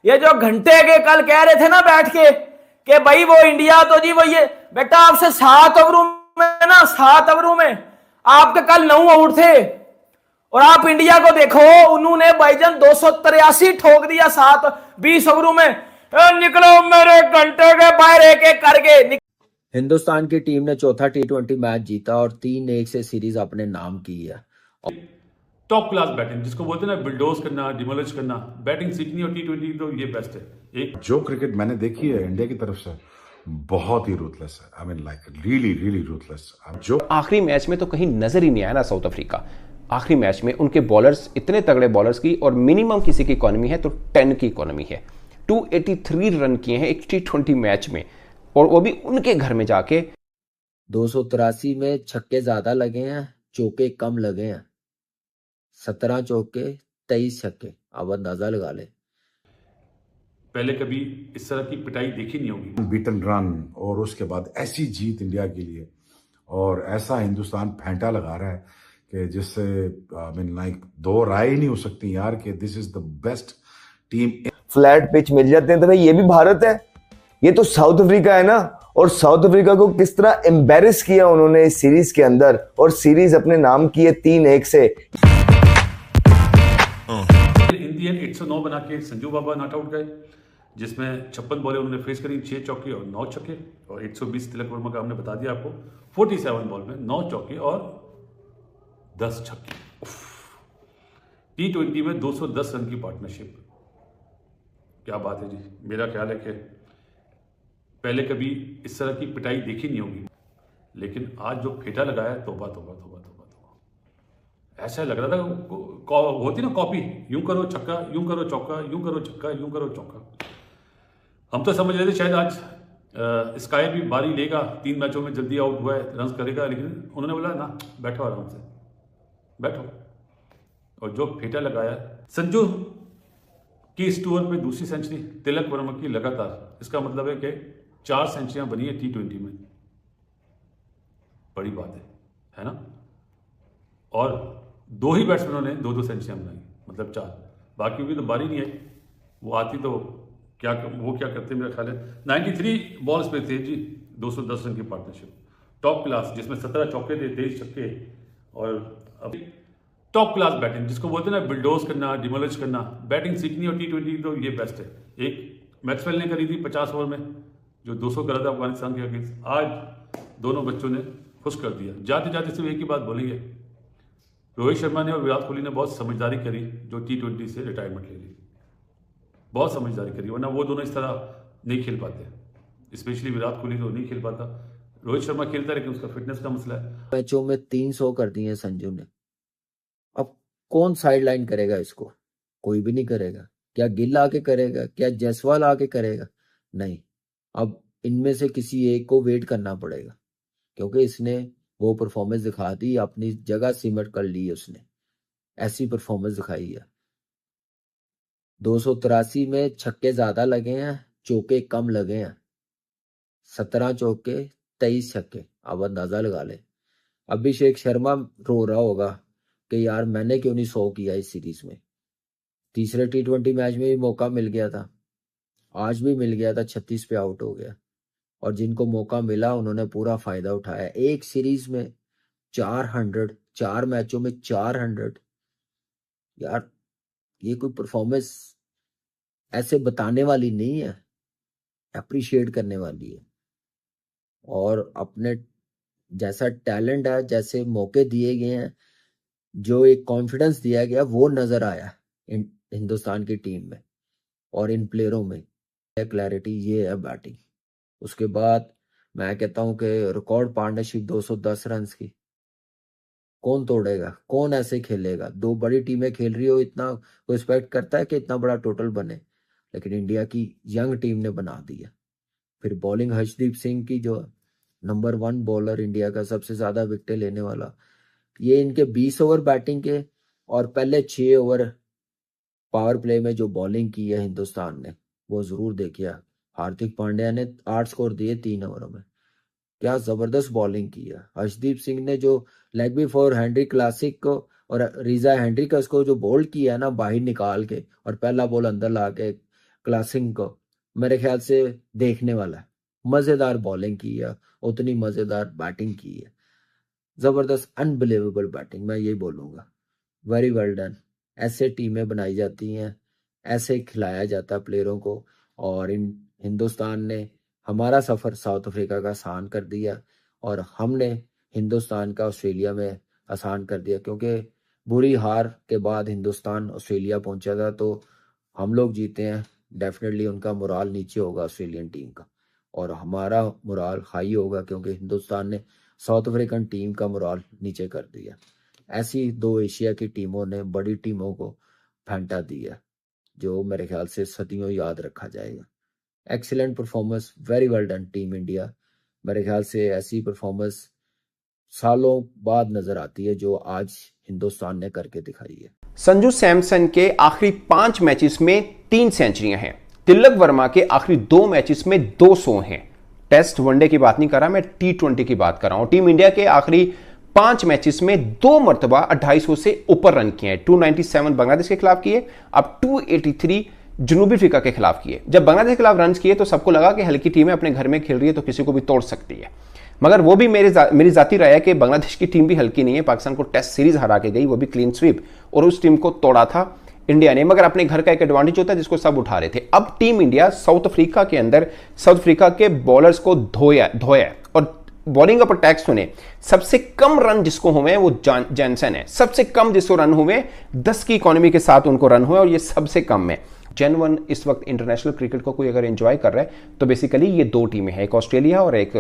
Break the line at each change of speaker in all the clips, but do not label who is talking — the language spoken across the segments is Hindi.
ये जो घंटे के कल कह रहे थे ना बैठ के कि भाई वो इंडिया तो जी वो ये बेटा आपसे 7 ओवरों में ना 7 ओवरों में आपके कल 9 आउट थे और आप इंडिया को देखो उन्होंने भाईजान 283 ठोक दिया 20 ओवरों में। निकलो मेरे घंटे के बाहर एक एक करके।
हिंदुस्तान की टीम ने चौथा टी20 मैच जीता और 3-1 से सीरीज अपने नाम की है।
टॉप क्लास बैटिंग जिसको बोलते हैं ना, बिल्डोज करना, डिमोलिश करना, बैटिंग सीखनी और टी20 तो ये बेस्ट है। एक
जो क्रिकेट मैंने देखी है इंडिया की तरफ से बहुत ही रूथलेस है। I mean like really really ruthless. जो
आखिरी मैच में तो कहीं नजर ही नहीं आया ना साउथ अफ्रीका। आखिरी मैच में उनके बॉलर्स इतने तगड़े बॉलर्स की और मिनिमम किसी की इकोनॉमी है तो 10 की इकोनॉमी है। 283 रन किए हैं एक टी20 मैच में और वो भी उनके घर में जाके।
283 में छक्के ज्यादा लगे हैं, चौके कम लगे हैं। 17 चौके 23 छक्के। अब अंदाजा लगा ले।
पहले कभी इस तरह की पिटाई देखी नहीं होगी।
बीटन रन और उसके बाद ऐसी जीत इंडिया के लिए और ऐसा हिंदुस्तान फेंटा लगा रहा है कि जिससे आई मीन लाइक दो राय ही नहीं हो सकती यार कि this is the best team.
Flat pitch मिल जाते हैं तो भाई ये भी भारत है, ये तो साउथ अफ्रीका है ना। और साउथ अफ्रीका को किस तरह एम्बेरस किया उन्होंने इस सीरीज के अंदर और सीरीज अपने नाम की है 3-1 से।
इंडियन 109 बना के संजू बाबा नॉट आउट गए, जिसमें 56 बॉलें उन्होंने फेस करी, 6 चौके और 9 छक्के। और 120 तिलक वर्मा का हमने बता दिया आपको, 47 बॉल में 9 चौके और 10 छक्के। टी20 में 210 रन की पार्टनरशिप, क्या बात है जी। मेरा ख्याल है कि पहले कभी इस तरह की पिटाई देखी नहीं होगी, लेकिन आज जो फेटा लगाया, तोबा तोबा तोबा तोबा तोबा। ऐसा लग रहा था होती ना कॉपी, यूं करो छक्का, यूं करो चौका, यूं करो छक्का, यूं करो चौका। हम तो समझ रहे थे शायद आज स्काई भी बारी लेगा, 3 मैचों में जल्दी आउट हुआ है, रन करेगा, लेकिन उन्होंने बोला ना बैठो आराम से बैठो। और जो फेटा लगाया संजू की इस टूर पे दूसरी सेंचुरी, तिलक वर्मा की लगातार, इसका मतलब है कि 4 सेंचुरियां बनी है टी20 में। बड़ी बात है ना। और 2 ही बैट्समैनों ने 2-2 सेंचुरियां बनाई, मतलब 4। बाकी की तो बारी नहीं आई, वो आती तो क्या करते, मेरा ख्याल है 93 बॉल्स पे थे जी, 210 रन की पार्टनरशिप। टॉप क्लास जिसमें 17 चौके थे, 23 छक्के। और अब टॉप क्लास बैटिंग जिसको बोलते हैं ना, बिल्डोज करना, डिमोलिश करना, बैटिंग सीखनी और टी20 तो ये बेस्ट है। एक मैक्सवेल ने करी थी 50 ओवर में जो 200 करा था अफगानिस्तान के अगेंस्ट। आज दोनों बच्चों ने खुश कर दिया। जाते जाते सिर्फ एक ही बात बोलेंगे, रोहित शर्मा ने और विराट कोहली ने बहुत समझदारी करी जो टी20 से रिटायरमेंट ले ली। बहुत समझदारी करी, वरना वो दोनों इस तरह नहीं खेल पाते। स्पेशली विराट कोहली तो नहीं खेल पाता, रोहित शर्मा खेलता है लेकिन उसका फिटनेस का मसला है।
मैचों में 300 कर दिए संजू ने। अब कौन साइडलाइन करेगा इसको? कोई भी नहीं करेगा। क्या गिल आके करेगा? क्या जायसवाल आके करेगा? नहीं। अब इनमें से किसी एक को वेट करना पड़ेगा, क्योंकि इसने वो परफॉर्मेंस दिखा दी, अपनी जगह सीमेंट कर ली उसने। ऐसी परफॉर्मेंस दिखाई है। 283 में छक्के ज्यादा लगे हैं, चौके कम लगे हैं। 17 चौके 23 छक्के। अब अंदाजा लगा ले। अभिषेक शर्मा रो रहा होगा कि यार मैंने क्यों नहीं 100 किया इस सीरीज में। तीसरे टी20 मैच में भी मौका मिल गया था, आज भी मिल गया था, 36 पे आउट हो गया। और जिनको मौका मिला उन्होंने पूरा फायदा उठाया। एक सीरीज में 400, 4 मैचों में 400। यार ये कोई परफॉर्मेंस ऐसे बताने वाली नहीं है, अप्रिशिएट करने वाली है। और अपने जैसा टैलेंट है, जैसे मौके दिए गए हैं, जो एक कॉन्फिडेंस दिया गया, वो नजर आया हिंदुस्तान की टीम में और इन प्लेयरों में। क्लैरिटी ये है बैटिंग। उसके बाद मैं कहता हूं कि रिकॉर्ड पार्टनरशिप 210 रन की कौन तोड़ेगा? कौन ऐसे खेलेगा? 2 बड़ी टीमें खेल रही हो, इतना कोई एक्सपेक्ट करता है कि इतना बड़ा टोटल बने, लेकिन इंडिया की यंग टीम ने बना दिया। फिर बॉलिंग हर्षदीप सिंह की, जो नंबर 1 बॉलर इंडिया का, सबसे ज्यादा विकेटें लेने वाला, ये इनके 20 ओवर बैटिंग के और पहले 6 ओवर पावर प्ले में जो बॉलिंग की है हिंदुस्तान ने, वो जरूर देखिए। हार्दिक पांड्या ने 8 स्कोर दिए 3 ओवरों में। क्या जबरदस्त बॉलिंग की है। हर्षदीप सिंह ने जो leg before Heinrich Klaasen को और रिजा हेनरी का उसको जो बोल्ड किया है ना, बाहर निकाल के और पहला बॉल अंदर ला के क्लासिंग को मेरे ख्याल से देखने वाला है। मज़ेदार बॉलिंग की है, उतनी मज़ेदार बैटिंग की है, ज़बरदस्त अनबिलीवेबल बैटिंग, मैं यही बोलूँगा। Very well done. ऐसे टीमें बनाई जाती हैं, ऐसे खिलाया जाता है प्लेयरों को, और इन हिंदुस्तान ने हमारा सफ़र साउथ अफ्रीका का आसान कर दिया और हमने हिंदुस्तान का ऑस्ट्रेलिया में आसान कर दिया, क्योंकि बुरी हार के बाद हिंदुस्तान ऑस्ट्रेलिया पहुंचा था, तो हम लोग जीते हैं, डेफिनेटली उनका मोराल नीचे होगा ऑस्ट्रेलियन टीम का, और हमारा मोराल हाई होगा क्योंकि हिंदुस्तान ने साउथ अफ्रीकन टीम का मोराल नीचे कर दिया। ऐसी दो एशिया की टीमों ने बड़ी टीमों को फेंटा दिया, जो मेरे ख्याल से सदियों याद रखा जाएगा। Excellent performance, very well done team India. मेरे ख्याल से ऐसी परफॉर्मेंस सालों बाद नजर आती है जो आज हिंदुस्तान ने करके दिखाई है।
संजू सैमसन के आखिरी 5 मैचेस में 3 सेंचुरियां हैं। तिलक वर्मा के आखिरी 2 मैचेस में 200 हैं। टेस्ट वनडे की बात नहीं कर रहा मैं, T20 की बात कर रहा हूं। टीम इंडिया के आखिरी 5 मैचेस में 2 मरतबा 250 से ऊपर रन किए हैं। 297 बांग्लादेश के खिलाफ किए, अब 283 जनूबी अफ्रीका के खिलाफ किए। जब बांग्लादेश के खिलाफ रन किए तो सबको लगा कि हल्की टीम है, अपने घर में खेल रही है तो किसी को भी तोड़ सकती है, मगर वो भी मेरी जाती राय है कि बांग्लादेश की टीम भी हल्की नहीं है। पाकिस्तान को टेस्ट सीरीज हरा के गई, वो भी क्लीन स्वीप, और उस टीम को तोड़ा था इंडिया ने, मगर अपने घर का एक एडवांटेज होता है जिसको सब उठा रहे थे। अब टीम इंडिया साउथ अफ्रीका के अंदर साउथ अफ्रीका के बॉलर्स को धोया और बॉलिंग अप अटैक सुने। सबसे कम रन जिसको हुए वो जैनसन है, सबसे कम जिसको रन हुए 10 की इकोनॉमी के साथ उनको रन हुए, और ये सबसे कम है। Gen 1 इस वक्त इंटरनेशनल क्रिकेट को कोई अगर एंजॉय कर रहा है तो बेसिकली ये 2 टीमें हैं, एक ऑस्ट्रेलिया और एक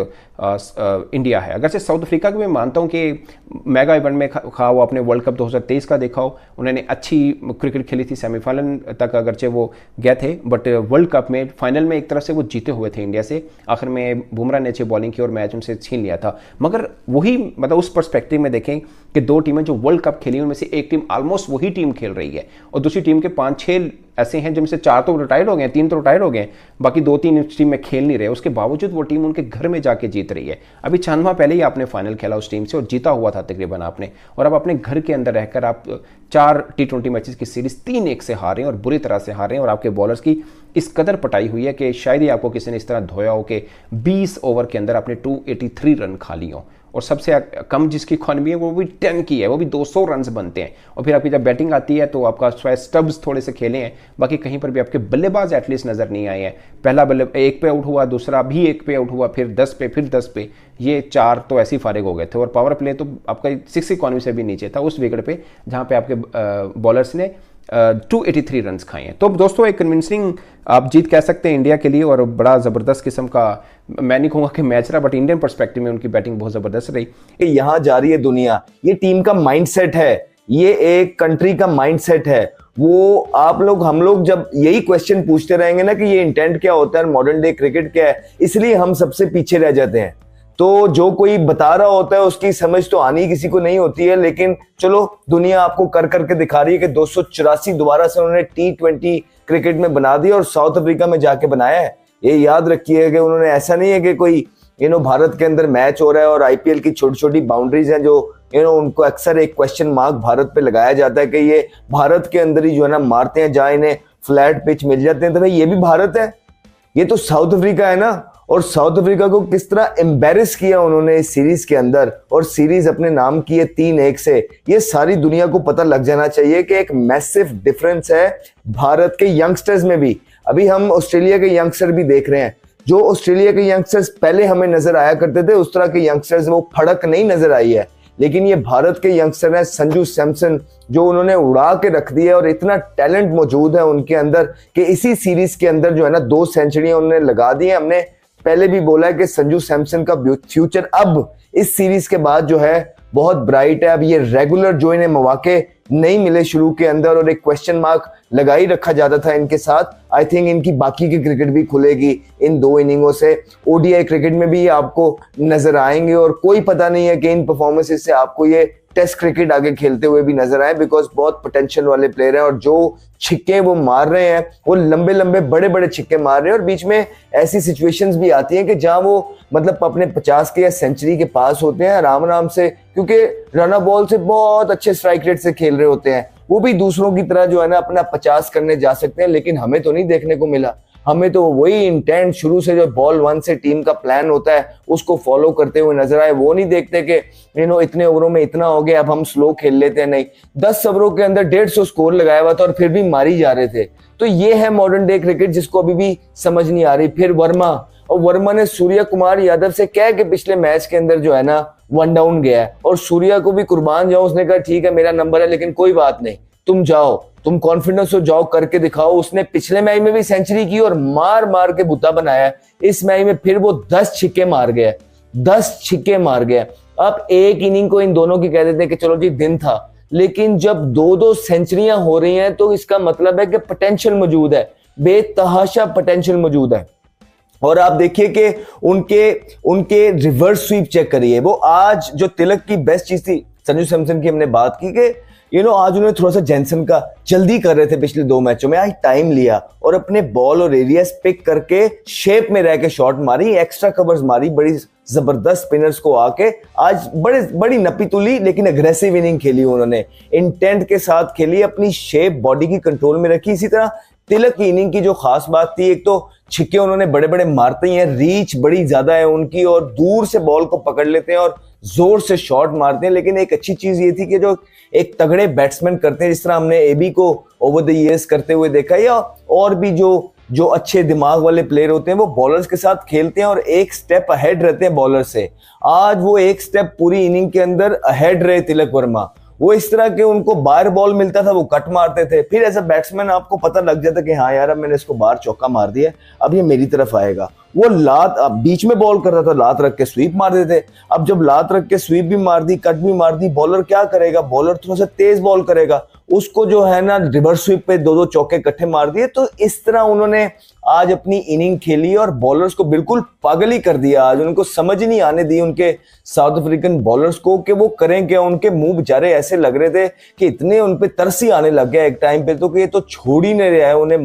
इंडिया है। अगर से साउथ अफ्रीका को मैं मानता हूं कि मेगा इवेंट में खा वो अपने वर्ल्ड कप 2023 का देखा हो, उन्होंने अच्छी क्रिकेट खेली थी, सेमीफाइनल तक अगरचे वो गए थे, बट वर्ल्ड कप में फाइनल में एक तरह से वो जीते हुए थे इंडिया से। आखिर में बुमराह ने अच्छी बॉलिंग की और मैच उनसे छीन लिया था। मगर वही मतलब उस पर्सपेक्टिव में देखें कि 2 टीमें जो वर्ल्ड कप खेली उनमें से एक टीम ऑलमोस्ट वही टीम खेल रही है, और दूसरी टीम के 5-6 ऐसे हैं जिनमें से 4 तो रिटायर्ड हो गए, 3 तो रिटायर्ड हो गए, बाकी 2-3 इस टीम में खेल नहीं रहे। उसके बावजूद वो टीम उनके घर में जाके जीत रही है। अभी 6 माह पहले ही आपने फाइनल खेला उस टीम से और जीता हुआ था तकरीबन आपने, और अब अपने घर के अंदर रहकर आप 4 T20 मैचेस की सीरीज 3-1 से हारे हैं और बुरी तरह से हारे हैं, और आपके बॉलर्स की इस कदर पटाई हुई है कि शायद ही आपको किसी ने इस तरह धोया हो कि 20 ओवर के अंदर आपने 283 रन खा लिए हों, और सबसे कम जिसकी इकॉनमी है वो भी 10 की है, वो भी 200 रन बनते हैं। और फिर आपकी जब बैटिंग आती है तो आपका शायद स्टब्स थोड़े से खेले हैं, बाकी कहीं पर भी आपके बल्लेबाज एटलीस्ट नजर नहीं आए हैं। पहला बल्ले 1 पे आउट हुआ, दूसरा भी 1 पे आउट हुआ, फिर 10 पे, फिर 10 पे, ये 4 तो ऐसे ही फारिग हो गए थे। और पावर प्ले तो आपका 6 इकॉनमी से भी नीचे था उस विकेट पे जहां पे आपके बॉलर्स ने 283 रन खाए हैं। तो दोस्तों एक कन्विंसिंग आप जीत कह सकते हैं इंडिया के लिए, और बड़ा ज़बरदस्त किस्म का, मैं नहीं कहूँगा कि मैच रहा, बट इंडियन पर्सपेक्टिव में उनकी बैटिंग बहुत ज़बरदस्त रही।
यहाँ जा रही है दुनिया, ये टीम का माइंडसेट है, ये एक कंट्री का माइंडसेट है। वो आप लोग हम लोग जब यही क्वेश्चन पूछते रहेंगे ना कि ये इंटेंट क्या होता है, मॉडर्न डे क्रिकेट क्या है, इसलिए हम सबसे पीछे रह जाते हैं। तो जो कोई बता रहा होता है उसकी समझ तो आनी किसी को नहीं होती है, लेकिन चलो दुनिया आपको कर करके दिखा रही है कि 284 दोबारा से उन्होंने T20 क्रिकेट में बना दिया और साउथ अफ्रीका में जाके बनाया है। ये याद रखिए कि उन्होंने, ऐसा नहीं है कि कोई भारत के अंदर मैच हो रहा है और IPL की छोटी छोटी बाउंड्रीज हैं जो उनको अक्सर एक क्वेश्चन मार्क भारत पे लगाया जाता है कि ये भारत के अंदर ही जो है ना मारते हैं, जहां इन्हें फ्लैट पिच मिल जाते हैं। तो भाई ये भी भारत है, ये तो साउथ अफ्रीका है ना। और साउथ अफ्रीका को किस तरह एम्बेरस किया उन्होंने इस सीरीज के अंदर, और सीरीज अपने नाम की है 3-1 से। ये सारी दुनिया को पता लग जाना चाहिए कि एक मैसिव डिफरेंस है भारत के यंगस्टर्स में भी। अभी हम ऑस्ट्रेलिया के यंगस्टर भी देख रहे हैं, जो ऑस्ट्रेलिया के यंगस्टर्स पहले हमें नजर आया करते थे उस तरह के यंगस्टर्स वो फड़क नहीं नजर आई है। लेकिन ये भारत के यंगस्टर हैं संजू सैमसन, जो उन्होंने उड़ा के रख दिया, और इतना टैलेंट मौजूद है उनके अंदर कि इसी सीरीज के अंदर जो है ना 2 सेंचुरियां उन्होंने लगा दी है। हमने पहले भी बोला है कि संजू सैमसन का फ्यूचर अब इस सीरीज के बाद जो है बहुत ब्राइट है। अब ये रेगुलर जो इन्हें मौके नहीं मिले शुरू के अंदर और एक क्वेश्चन मार्क लगा ही रखा जाता था इनके साथ, आई थिंक इनकी बाकी की क्रिकेट भी खुलेगी इन 2 इनिंगों से। ODI क्रिकेट में भी आपको नजर आएंगे, और कोई पता नहीं है कि इन परफॉर्मेंसेस से आपको ये टेस्ट क्रिकेट आगे खेलते हुए भी नजर आए, बिकॉज बहुत पोटेंशियल वाले प्लेयर हैं। और जो छिक्के वो मार रहे हैं वो लंबे लंबे बड़े बड़े छिक्के मार रहे हैं, और बीच में ऐसी सिचुएशंस भी आती हैं कि जहां वो मतलब अपने 50 के या सेंचुरी के पास होते हैं आराम आराम से, क्योंकि रनर बॉल से बहुत अच्छे स्ट्राइक रेट से खेल रहे होते हैं। वो भी दूसरों की तरह जो है ना अपना 50 करने जा सकते हैं, लेकिन हमें तो नहीं देखने को मिला। हमें तो वही इंटेंट शुरू से जो बॉल 1 से टीम का प्लान होता है उसको फॉलो करते हुए नजर आए। वो नहीं देखते कि इतने ओवरों में इतना हो गया, अब हम स्लो खेल लेते हैं। नहीं, 10 ओवरों के अंदर 150 स्कोर लगाया हुआ था और फिर भी मारी जा रहे थे। तो ये है मॉडर्न डे क्रिकेट जिसको अभी भी समझ नहीं आ रही। फिर वर्मा ने सूर्य कुमार यादव से कह के पिछले मैच के अंदर जो है ना 1 डाउन गया है, और सूर्या को भी कुर्बान जाओ, उसने कहा ठीक है मेरा नंबर है लेकिन कोई बात नहीं, तुम जाओ, तुम कॉन्फिडेंस हो, जाओ करके दिखाओ। उसने पिछले मैच में भी सेंचुरी की और मार मार के बुता बनाया। इस मैच में फिर वो 10 छिक्के मार गया, 10 छिक्के मार गया। अब एक इनिंग को इन दोनों की कह देते हैं कि चलो जी दिन था, लेकिन जब 2-2 सेंचुरियां हो रही हैं तो इसका मतलब है कि पोटेंशियल मौजूद है, बेतहाशा पोटेंशियल मौजूद है। और आप देखिए कि उनके रिवर्स स्वीप चेक करिए। वो आज जो तिलक की बेस्ट चीज थी, संजू सैमसन की हमने बात की कि आज उन्होंने थोड़ा सा जेंसन का जल्दी कर रहे थे पिछले 2 मैचों में, आज टाइम लिया और अपने बॉल और एरियाज पिक करके शेप में रह के शॉट मारी, एक्स्ट्रा कवर्स मारी, बड़ी जबरदस्त स्पिनर्स को आके आज बड़ी नपी तुली लेकिन अग्रेसिव इनिंग खेली उन्होंने, इंटेंट के साथ खेली, अपनी शेप बॉडी की कंट्रोल में रखी। इसी तरह तिलक की इनिंग की जो खास बात थी, एक तो छिक्के उन्होंने बड़े बड़े मारते ही हैं, रीच बड़ी ज्यादा है उनकी और दूर से बॉल को पकड़ लेते हैं और जोर से शॉट मारते हैं। लेकिन एक अच्छी चीज ये थी कि जो एक तगड़े बैट्समैन करते हैं, जिस तरह हमने एबी को ओवर द ईयर्स करते हुए देखा, या और भी जो अच्छे दिमाग वाले प्लेयर होते हैं वो बॉलर्स के साथ खेलते हैं और एक स्टेप अहेड रहते हैं बॉलर से। आज वो एक स्टेप पूरी इनिंग के अंदर अहेड रहे तिलक वर्मा। वो इस तरह के उनको बाहर बॉल मिलता था वो कट मारते थे, फिर एज अ बैट्समैन आपको पता लग जाता कि हाँ यार अब मैंने इसको बाहर चौका मार दिया, अब ये मेरी तरफ आएगा। वो लात बीच में बॉल कर रहा था, लात रख के स्वीप मार देते। अब जब लात रख के स्वीप भी मार दी, कट भी मार दी, बॉलर क्या करेगा, बॉलर थोड़ा सा तेज बॉल करेगा, उसको जो है ना रिवर्स स्वीप पे 2-2 चौके इकट्ठे मार दिए। तो इस तरह उन्होंने आज अपनी इनिंग खेली और बॉलर्स को बिल्कुल पागल ही कर दिया। आज उनको समझ नहीं आने दी उनके साउथ अफ्रीकन बॉलर्स को कि वो करें क्या। उनके मुंह बेचारे ऐसे लग रहे थे कि इतने उन पे तरस ही आने लग गया एक टाइम पे तो कि ये तो छोड़ ही नहीं रहा है उन्हें।